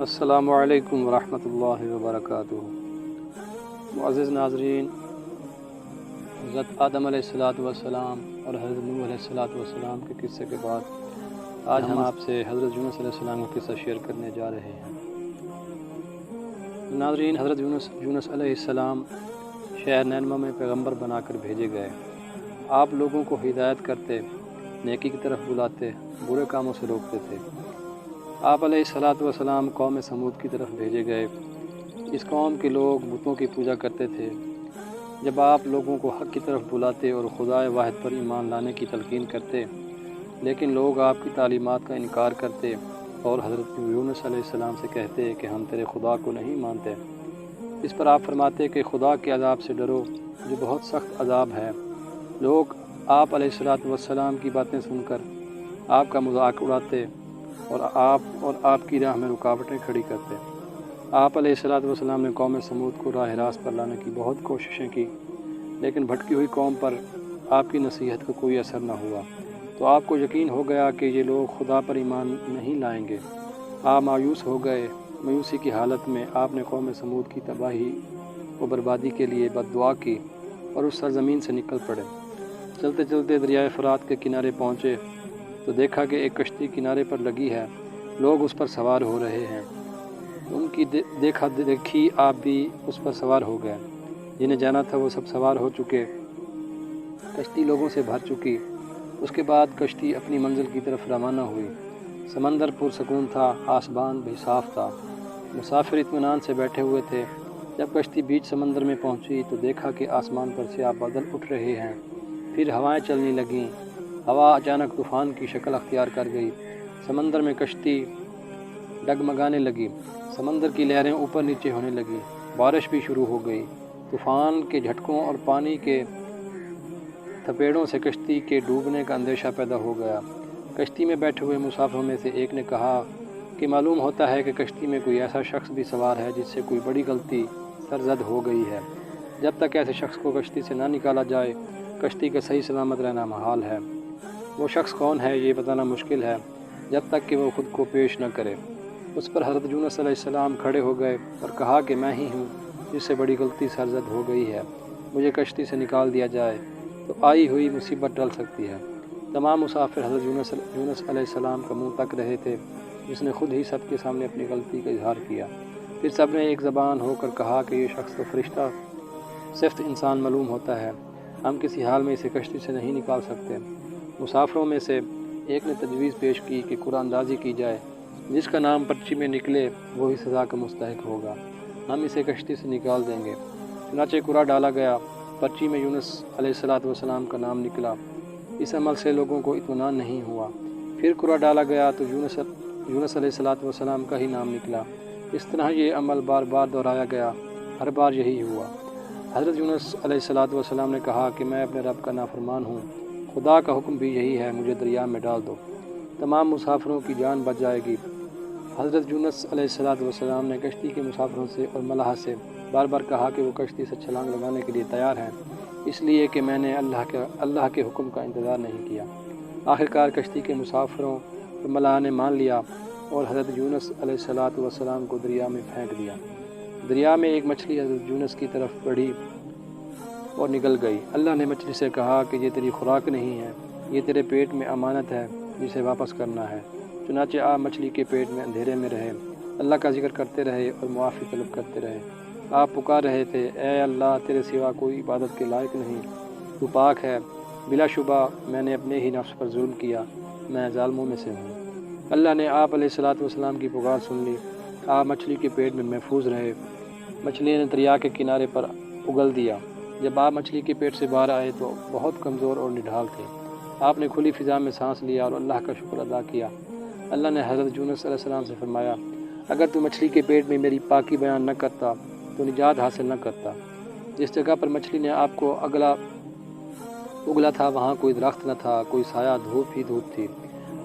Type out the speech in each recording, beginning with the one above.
السلام علیکم ورحمۃ اللہ وبرکاتہ۔ معزز ناظرین، حضرت آدم علیہ السلام اور حضرت نوح علیہ السلام کے قصے کے بعد آج ہم آپ سے حضرت یونس علیہ السلام کا قصہ شیئر کرنے جا رہے ہیں۔ ناظرین، حضرت یونس علیہ السلام شہر نینوہ میں پیغمبر بنا کر بھیجے گئے۔ آپ لوگوں کو ہدایت کرتے، نیکی کی طرف بلاتے، برے کاموں سے روکتے تھے۔ آپ علیہ السلام قوم سمود کی طرف بھیجے گئے۔ اس قوم کے لوگ بتوں کی پوجا کرتے تھے۔ جب آپ لوگوں کو حق کی طرف بلاتے اور خدائے واحد پر ایمان لانے کی تلقین کرتے، لیکن لوگ آپ کی تعلیمات کا انکار کرتے اور حضرت یونس علیہ السلام سے کہتے کہ ہم تیرے خدا کو نہیں مانتے۔ اس پر آپ فرماتے کہ خدا کے عذاب سے ڈرو جو بہت سخت عذاب ہے۔ لوگ آپ علیہ السلام کی باتیں سن کر آپ کا مذاق اڑاتے اور آپ کی راہ میں رکاوٹیں کھڑی کرتے۔ آپ علیہ السلام نے قوم سمود کو راہ راست پر لانے کی بہت کوششیں کی، لیکن بھٹکی ہوئی قوم پر آپ کی نصیحت کا کوئی اثر نہ ہوا، تو آپ کو یقین ہو گیا کہ یہ لوگ خدا پر ایمان نہیں لائیں گے۔ آپ مایوس ہو گئے۔ مایوسی کی حالت میں آپ نے قوم سمود کی تباہی و بربادی کے لیے بد دعا کی اور اس سرزمین سے نکل پڑے۔ چلتے چلتے دریائے فرات کے کنارے پہنچے تو دیکھا کہ ایک کشتی کنارے پر لگی ہے، لوگ اس پر سوار ہو رہے ہیں۔ ان کی دیکھا دیکھی آپ بھی اس پر سوار ہو گئے۔ جنہیں جانا تھا وہ سب سوار ہو چکے، کشتی لوگوں سے بھر چکی۔ اس کے بعد کشتی اپنی منزل کی طرف روانہ ہوئی۔ سمندر پرسکون تھا، آسمان بھی صاف تھا، مسافر اطمینان سے بیٹھے ہوئے تھے۔ جب کشتی بیچ سمندر میں پہنچی تو دیکھا کہ آسمان پر سیاہ بادل اٹھ رہے ہیں، پھر ہوائیں چلنے لگیں۔ ہوا اچانک طوفان کی شکل اختیار کر گئی۔ سمندر میں کشتی ڈگمگانے لگی، سمندر کی لہریں اوپر نیچے ہونے لگیں، بارش بھی شروع ہو گئی۔ طوفان کے جھٹکوں اور پانی کے تھپیڑوں سے کشتی کے ڈوبنے کا اندیشہ پیدا ہو گیا۔ کشتی میں بیٹھے ہوئے مسافروں میں سے ایک نے کہا کہ معلوم ہوتا ہے کہ کشتی میں کوئی ایسا شخص بھی سوار ہے جس سے کوئی بڑی غلطی سرزد ہو گئی ہے۔ جب تک ایسے شخص کو کشتی سے نہ نکالا جائے، کشتی کا صحیح سلامت رہنا محال ہے۔ وہ شخص کون ہے یہ بتانا مشکل ہے جب تک کہ وہ خود کو پیش نہ کرے۔ اس پر حضرت یونس علیہ السلام کھڑے ہو گئے اور کہا کہ میں ہی ہوں جس سے بڑی غلطی سرزد ہو گئی ہے، مجھے کشتی سے نکال دیا جائے تو آئی ہوئی مصیبت ٹل سکتی ہے۔ تمام مسافر حضرت یونس علیہ السلام کا منہ تک رہے تھے، جس نے خود ہی سب کے سامنے اپنی غلطی کا اظہار کیا۔ پھر سب نے ایک زبان ہو کر کہا کہ یہ شخص تو فرشتہ صفت انسان معلوم ہوتا ہے، ہم کسی حال میں اسے کشتی سے نہیں نکال سکتے۔ مسافروں میں سے ایک نے تجویز پیش کی کہ قرآن اندازی کی جائے، جس کا نام پرچی میں نکلے وہی سزا کا مستحق ہوگا، ہم اسے کشتی سے نکال دیں گے۔ چنانچہ قرآن ڈالا گیا، پرچی میں یونس علیہ السلام کا نام نکلا۔ اس عمل سے لوگوں کو اطمینان نہیں ہوا۔ پھر قرآن ڈالا گیا تو یونس علیہ السلام کا ہی نام نکلا۔ اس طرح یہ عمل بار بار دہرایا گیا، ہر بار یہی ہوا۔ حضرت یونس علیہ السلام نے کہا کہ میں اپنے رب کا نافرمان ہوں، خدا کا حکم بھی یہی ہے، مجھے دریا میں ڈال دو، تمام مسافروں کی جان بچ جائے گی۔ حضرت یونس علیہ السلام نے کشتی کے مسافروں سے اور ملاح سے بار بار کہا کہ وہ کشتی سے چھلانگ لگانے کے لیے تیار ہیں، اس لیے کہ میں نے اللہ کے حکم کا انتظار نہیں کیا۔ آخرکار کشتی کے مسافروں اور ملاح نے مان لیا اور حضرت یونس علیہ السلام کو دریا میں پھینک دیا۔ دریا میں ایک مچھلی حضرت یونس کی طرف بڑھی اور نگل گئی۔ اللہ نے مچھلی سے کہا کہ یہ تیری خوراک نہیں ہے، یہ تیرے پیٹ میں امانت ہے جسے واپس کرنا ہے۔ چنانچہ آپ مچھلی کے پیٹ میں اندھیرے میں رہے، اللہ کا ذکر کرتے رہے اور معافی طلب کرتے رہے۔ آپ پکار رہے تھے، اے اللہ، تیرے سوا کوئی عبادت کے لائق نہیں، تو پاک ہے، بلا شبہ میں نے اپنے ہی نفس پر ظلم کیا، میں ظالموں میں سے ہوں۔ اللہ نے آپ علیہ السلام کی پکار سن لی۔ آپ مچھلی کے پیٹ میں محفوظ رہے۔ مچھلی نے دریا کے کنارے پر اگل دیا۔ جب آپ مچھلی کے پیٹ سے باہر آئے تو بہت کمزور اور نڈھال تھے۔ آپ نے کھلی فضا میں سانس لیا اور اللہ کا شکر ادا کیا۔ اللہ نے حضرت یونس علیہ السلام سے فرمایا، اگر تو مچھلی کے پیٹ میں میری پاکی بیان نہ کرتا تو نجات حاصل نہ کرتا۔ جس جگہ پر مچھلی نے آپ کو اگلا تھا وہاں کوئی درخت نہ تھا، کوئی سایہ، دھوپ ہی دھوپ تھی،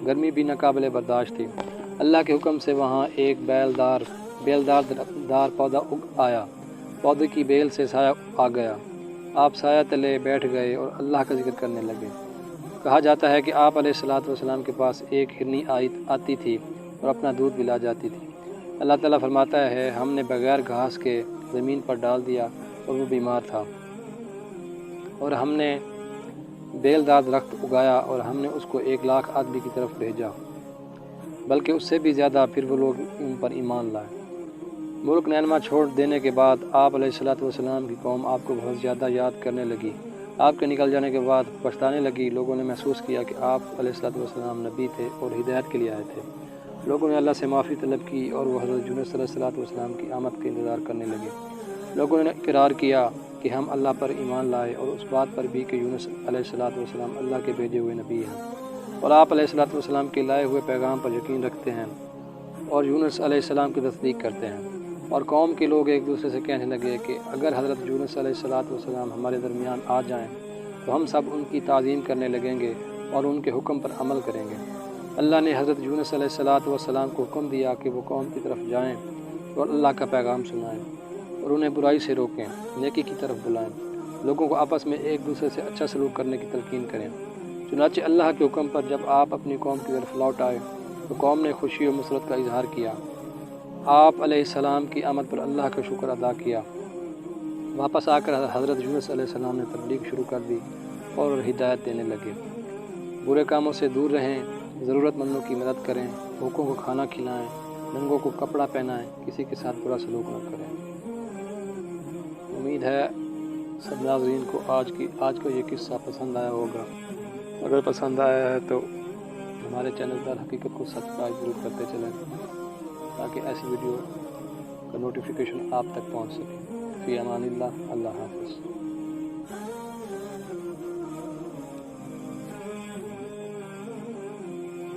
گرمی بھی ناقابل برداشت تھی۔ اللہ کے حکم سے وہاں ایک بیلدار پودا اگ آیا، پودے کی بیل سے سایہ آ گیا۔ آپ سایہ تلے بیٹھ گئے اور اللہ کا ذکر کرنے لگے۔ کہا جاتا ہے کہ آپ علیہ السلام کے پاس ایک ہرنی آتی تھی اور اپنا دودھ پلا جاتی تھی۔ اللہ تعالیٰ فرماتا ہے ہم نے بغیر گھاس کے زمین پر ڈال دیا اور وہ بیمار تھا، اور ہم نے بیلدار درخت اگایا اور ہم نے اس کو 1,00,000 آدمی کی طرف بھیجا، بلکہ اس سے بھی زیادہ پھر وہ لوگ ان پر ایمان لائے۔ ملک نینوا چھوڑ دینے کے بعد آپ علیہ السلام کی قوم آپ کو بہت زیادہ یاد کرنے لگی۔ آپ کے نکل جانے کے بعد پچھتانے لگی۔ لوگوں نے محسوس کیا کہ آپ علیہ السلام نبی تھے اور ہدایت کے لیے آئے تھے۔ لوگوں نے اللہ سے معافی طلب کی اور وہ حضرت یونس علیہ السلام کی آمد کا انتظار کرنے لگے۔ لوگوں نے اقرار کیا کہ ہم اللہ پر ایمان لائے اور اس بات پر بھی کہ یونس علیہ السلام اللہ کے بھیجے ہوئے نبی ہیں، اور آپ علیہ السلام کے لائے ہوئے پیغام پر یقین رکھتے ہیں اور یونس علیہ السلام کی تصدیق کرتے ہیں۔ اور قوم کے لوگ ایک دوسرے سے کہنے لگے کہ اگر حضرت یونس علیہ السلام ہمارے درمیان آ جائیں تو ہم سب ان کی تعظیم کرنے لگیں گے اور ان کے حکم پر عمل کریں گے۔ اللہ نے حضرت یونس علیہ السلام کو حکم دیا کہ وہ قوم کی طرف جائیں اور اللہ کا پیغام سنائیں اور انہیں برائی سے روکیں، نیکی کی طرف بلائیں، لوگوں کو آپس میں ایک دوسرے سے اچھا سلوک کرنے کی تلقین کریں۔ چنانچہ اللہ کے حکم پر جب آپ اپنی قوم کی طرف لوٹ آئے تو قوم نے خوشی و مسرت کا اظہار کیا۔ آپ علیہ السلام کی آمد پر اللہ کا شکر ادا کیا۔ واپس آ کر حضرت یونس علیہ السلام نے تبلیغ شروع کر دی اور ہدایت دینے لگے۔ برے کاموں سے دور رہیں، ضرورت مندوں کی مدد کریں، بھوکوں کو کھانا کھلائیں، ننگوں کو کپڑا پہنائیں، کسی کے ساتھ برا سلوک نہ کریں۔ امید ہے سب ناظرین کو آج کا یہ قصہ پسند آیا ہوگا۔ اگر پسند آیا ہے تو ہمارے چینل پر حقیقت کو سبسکرائب ضرور کرتے چلیں تاکہ ایسی ویڈیو کا نوٹیفیکیشن آپ تک پہنچ سکے۔ فی امان اللہ، اللہ حافظ۔